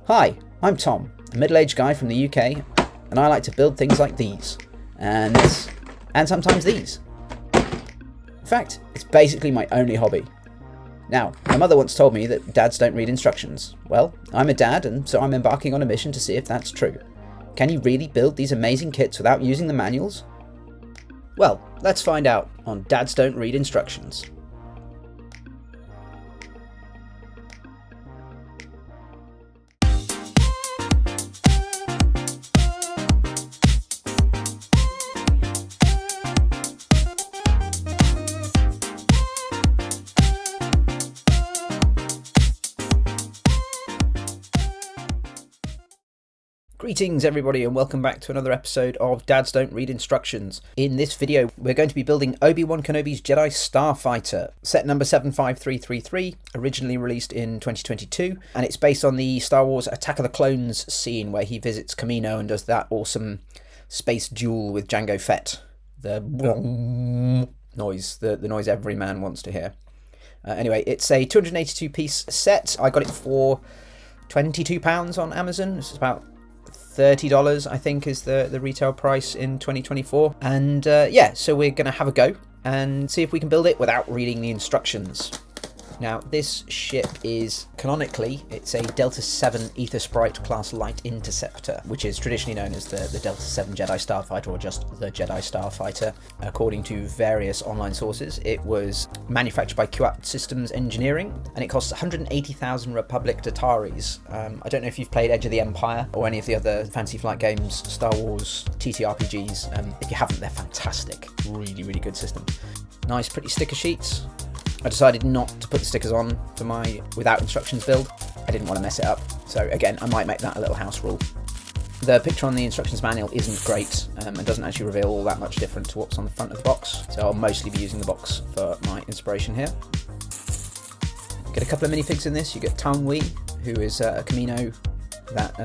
Hi, I'm Tom, a middle-aged guy from the UK, and I like to build things like these, and this, and sometimes these. In fact, it's basically my only hobby. Now, my mother once told me that dads don't read instructions. Well, I'm a dad, and so I'm embarking on a mission to see if that's true. Can you really build these amazing kits without using the manuals? Well, let's find out on Dads Don't Read Instructions. Greetings everybody and welcome back to another episode of Dads Don't Read Instructions. In this video we're going to be building Obi Wan Kenobi's Jedi Starfighter, set number 75333, originally released in 2022, and it's based on the Star Wars Attack of the Clones scene where he visits Kamino and does that awesome space duel with Jango Fett. The noise, the noise every man wants to hear. Anyway, it's a 282 piece set. I got it for £22 on Amazon. This is about $30, I think, is the retail price in 2024. And yeah, so we're going to have a go and see if we can build it without reading the instructions. Now, this ship is, canonically, it's a Delta 7 Ether Sprite class light interceptor, which is traditionally known as the Delta 7 Jedi Starfighter, or just the Jedi Starfighter. According to various online sources, it was manufactured by QAT Systems Engineering, and it costs 180,000 Republic Dataris. I don't know if you've played Edge of the Empire or any of the other Fantasy Flight games, Star Wars, TTRPGs. If you haven't, they're fantastic. Really, really good system. Nice, pretty sticker sheets. I decided not to put the stickers on for my without instructions build. I didn't want to mess it up. So again, I might make that a little house rule. The picture on the instructions manual isn't great and doesn't actually reveal all that much different to what's on the front of the box. So I'll mostly be using the box for my inspiration here. Get a couple of minifigs in this. You get Tangui, who is a Kamino that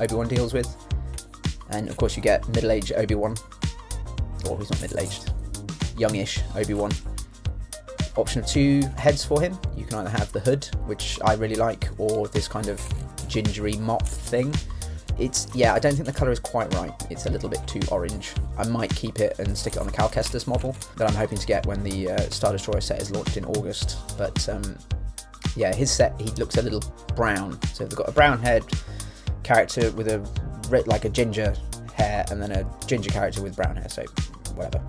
Obi-Wan deals with. And of course you get middle-aged Obi-Wan. Or he's not middle-aged. Youngish Obi-Wan. Option of 2 heads for him. You can either have the hood, which I really like, or this kind of gingery mop thing. Yeah, I don't think the colour is quite right. It's a little bit too orange. I might keep it and stick it on the Cal Kestis model that I'm hoping to get when the Star Destroyer set is launched in August. But yeah, his set, he looks a little brown. So they've got a brown head character with like a ginger hair, and then a ginger character with brown hair, so whatever.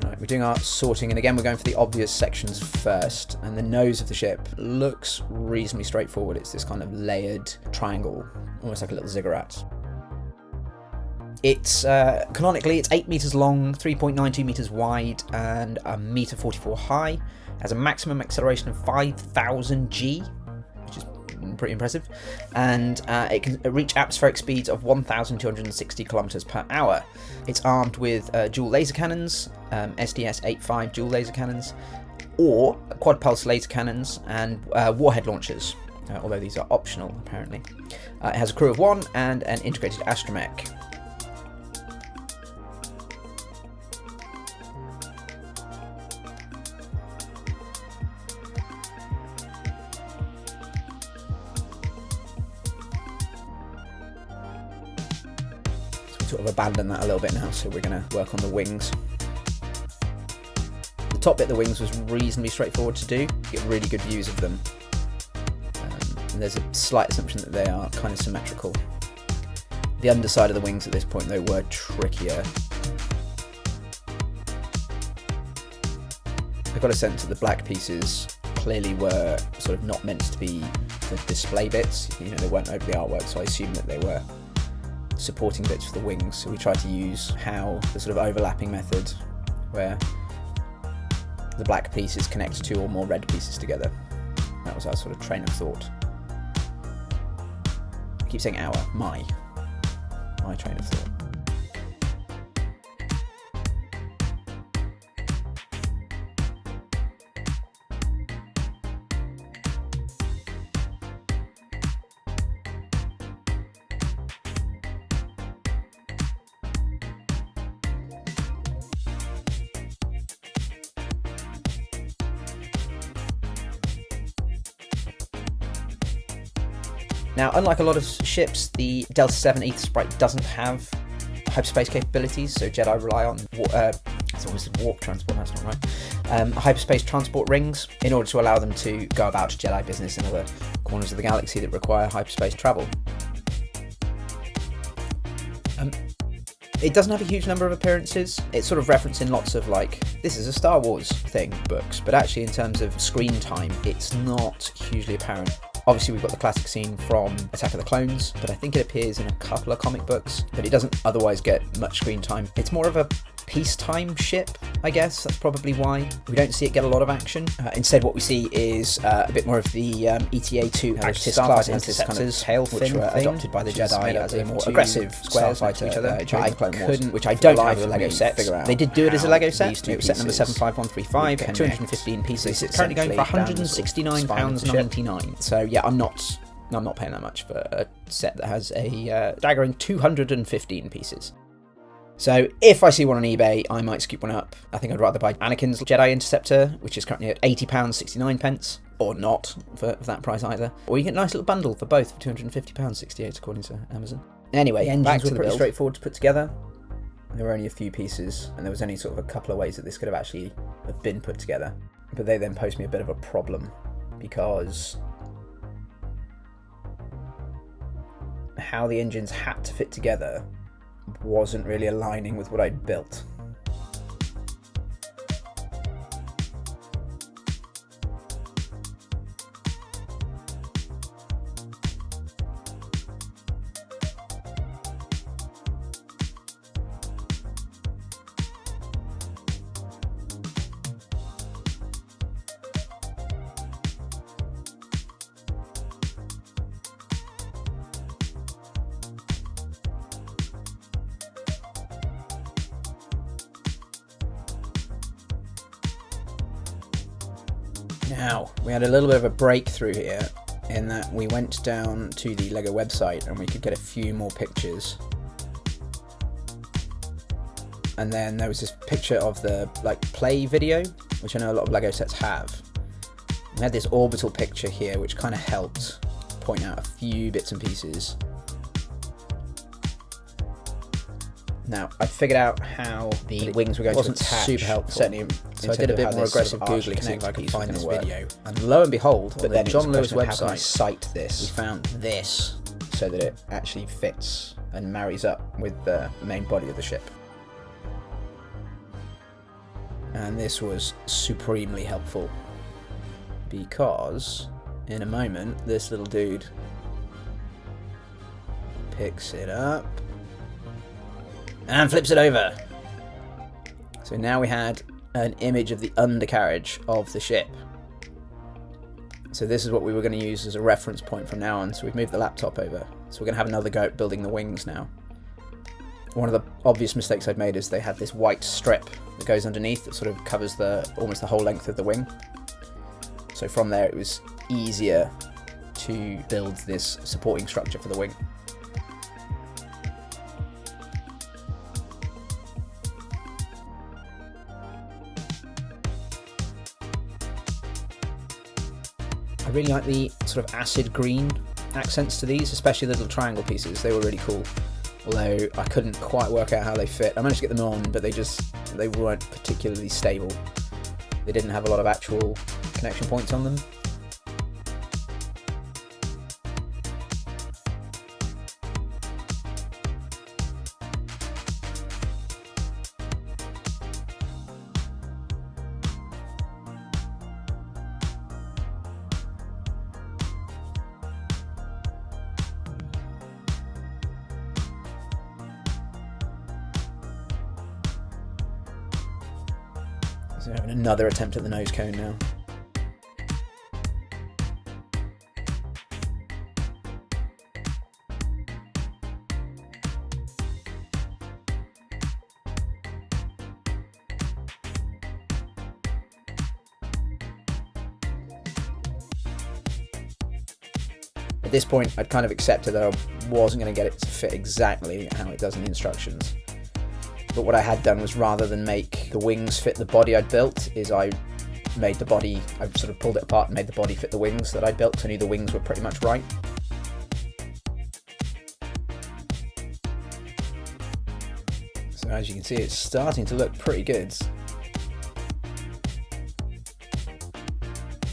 Right, we're doing our sorting, and again we're going for the obvious sections first, and the nose of the ship looks reasonably straightforward. It's this kind of layered triangle, almost like a little ziggurat. It's canonically it's 8 meters long, 3.92 meters wide, and 1.44 meter high. Has a maximum acceleration of 5,000 G, which is pretty impressive, and it can reach atmospheric speeds of 1,260 kilometers per hour. It's armed with dual laser cannons, SDS-85 dual laser cannons, or quad pulse laser cannons, and warhead launchers, although these are optional apparently. It has a crew of 1 and an integrated astromech. Sort of abandon that a little bit now, so we're going to work on the wings. The top bit of the wings was reasonably straightforward to do. You get really good views of them, and there's a slight assumption that they are kind of symmetrical. The underside of the wings at this point though were trickier. I got a sense that the black pieces clearly were sort of not meant to be the display bits. You know, they weren't over the artwork, so I assumed that they were supporting bits for the wings, so we tried to use the sort of overlapping method where the black pieces connect 2 or more red pieces together. That was our sort of train of thought. I keep saying my train of thought. Now, unlike a lot of ships, the Delta 7 Aether Sprite doesn't have hyperspace capabilities, so Jedi rely on it's always said warp transport, that's not right. Hyperspace transport rings in order to allow them to go about Jedi business in other corners of the galaxy that require hyperspace travel. It doesn't have a huge number of appearances. It's sort of referenced in lots of, like, this is a Star Wars thing books, but actually in terms of screen time, it's not hugely apparent. Obviously, we've got the classic scene from Attack of the Clones, but I think it appears in a couple of comic books, but it doesn't otherwise get much screen time. It's more of a peacetime ship, I guess. That's probably why we don't see it get a lot of action. Instead, what we see is a bit more of the ETA-2 Actis class interceptors, kind of which were adopted by the Jedi as a more aggressive Starfighter during the Clone Wars, which I don't have as a Lego set. They did do it as a Lego set. It was set number 75135, 215 pieces. It's currently going for £169.99. So yeah, I'm not paying that much for a set that has a staggering 215 pieces. So if I see one on eBay, I might scoop one up. I think I'd rather buy Anakin's Jedi Interceptor, which is currently at £80.69, or not for that price either. Or you get a nice little bundle for both for £250.68 according to Amazon. Anyway, the engines were pretty straightforward to put together. There were only a few pieces, and there was only sort of a couple of ways that this could have actually been put together. But they then posed me a bit of a problem, because how the engines had to fit together wasn't really aligning with what I'd built. Now, we had a little bit of a breakthrough here in that we went down to the LEGO website and we could get a few more pictures. And then there was this picture of the play video, which I know a lot of LEGO sets have. We had this orbital picture here, which kind of helped point out a few bits and pieces. Now, I figured out how the wings were going to attach. Super helpful. Certainly, so I did a bit more aggressive googling to see if I could find this video. And lo and behold, on the John Lewis website, how can I cite this? We found this so that it actually fits and marries up with the main body of the ship. And this was supremely helpful, because in a moment, this little dude picks it up and flips it over. So now we had an image of the undercarriage of the ship. So this is what we were going to use as a reference point from now on. So we've moved the laptop over. So we're going to have another go at building the wings now. One of the obvious mistakes I'd made is they had this white strip that goes underneath that sort of covers almost the whole length of the wing. So from there it was easier to build this supporting structure for the wing. I really like the sort of acid green accents to these, especially the little triangle pieces. They were really cool, although I couldn't quite work out how they fit. I managed to get them on, but they weren't particularly stable. They didn't have a lot of actual connection points on them. So having another attempt at the nose cone now. At this point, I'd kind of accepted that I wasn't going to get it to fit exactly how it does in the instructions. But what I had done was, rather than make the wings fit the body I'd built, is I sort of pulled it apart and made the body fit the wings that I built, so I knew the wings were pretty much right. as you can see, it's starting to look pretty good.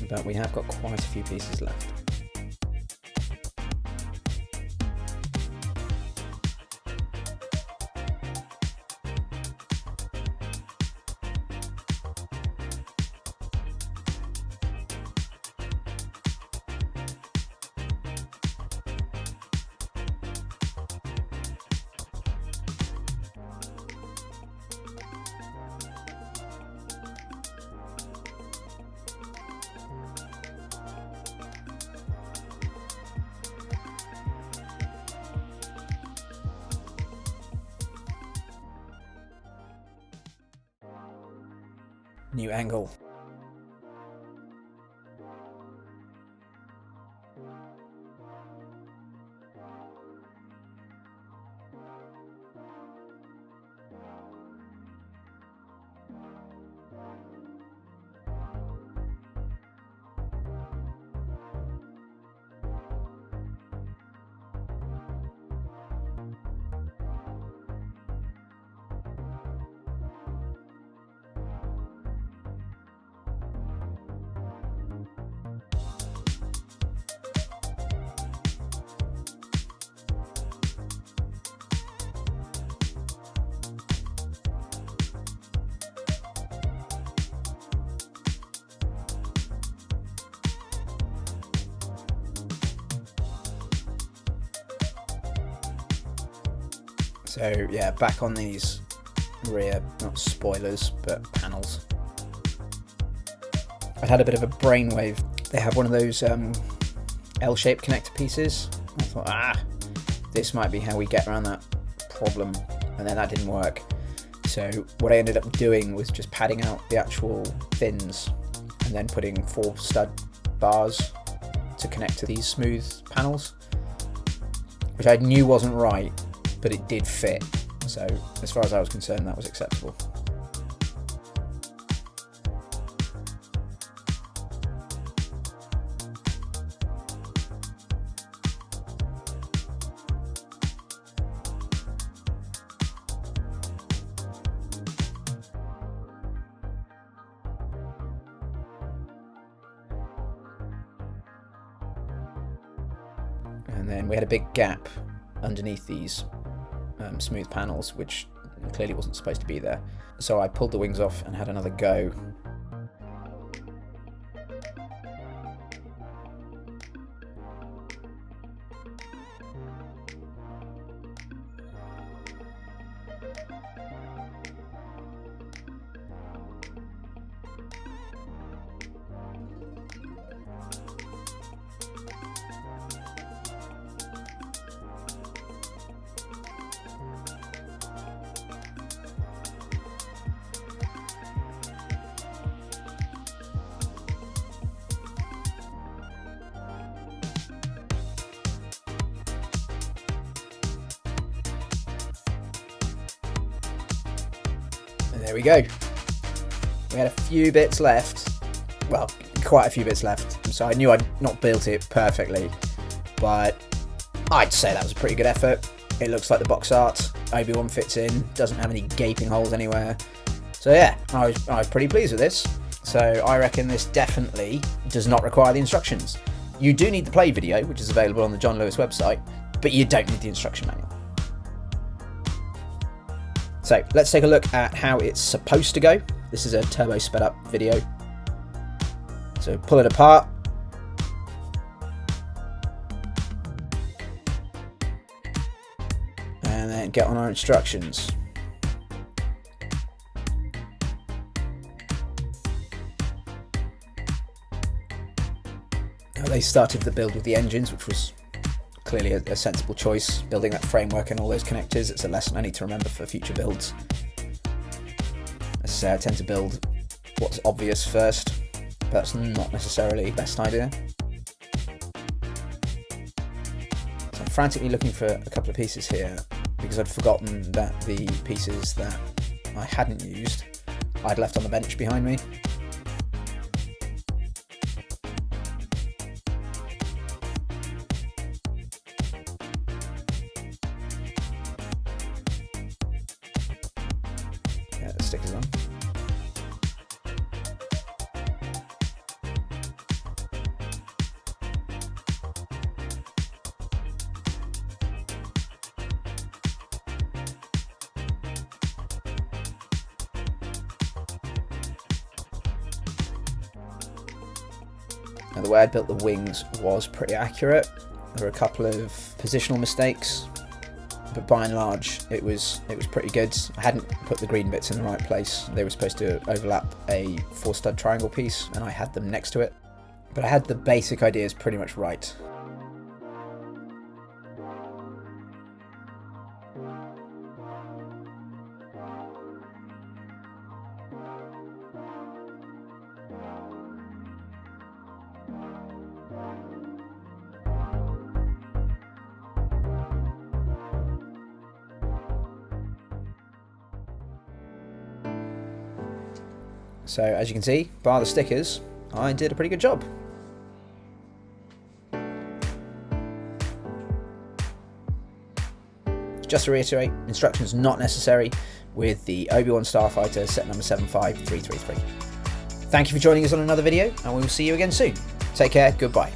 But we have got quite a few pieces left. New angle. So yeah, back on these rear, not spoilers, but panels. I had a bit of a brainwave. They have one of those L-shaped connector pieces. I thought, this might be how we get around that problem, and then that didn't work. So what I ended up doing was just padding out the actual fins and then putting 4 stud bars to connect to these smooth panels, which I knew wasn't right, but it did fit. So as far as I was concerned, that was acceptable. And then we had a big gap underneath these smooth panels, which clearly wasn't supposed to be there. So I pulled the wings off and had another go. There we go. We had a few bits left. Well, quite a few bits left. So I knew I'd not built it perfectly, but I'd say that was a pretty good effort. It looks like the box art. Obi Wan fits in, doesn't have any gaping holes anywhere. So yeah, I was pretty pleased with this. So I reckon this definitely does not require the instructions. You do need the play video, which is available on the John Lewis website, but you don't need the instruction manual. So let's take a look at how it's supposed to go. This is a turbo sped up video. So pull it apart. And then get on our instructions. Now they started the build with the engines, which was clearly a sensible choice. Building that framework and all those connectors, it's a lesson I need to remember for future builds. As I say, I tend to build what's obvious first, but that's not necessarily the best idea. So I'm frantically looking for a couple of pieces here, because I'd forgotten that the pieces that I hadn't used, I'd left on the bench behind me. stickers on. Now, the way I built the wings was pretty accurate. There were a couple of positional mistakes, but by and large it was pretty good. I hadn't put the green bits in the right place. They were supposed to overlap a 4-stud triangle piece, and I had them next to it. But I had the basic ideas pretty much right. So as you can see, bar the stickers, I did a pretty good job. Just to reiterate, instructions not necessary with the Obi Wan Starfighter set number 75333. Thank you for joining us on another video, and we will see you again soon. Take care, goodbye.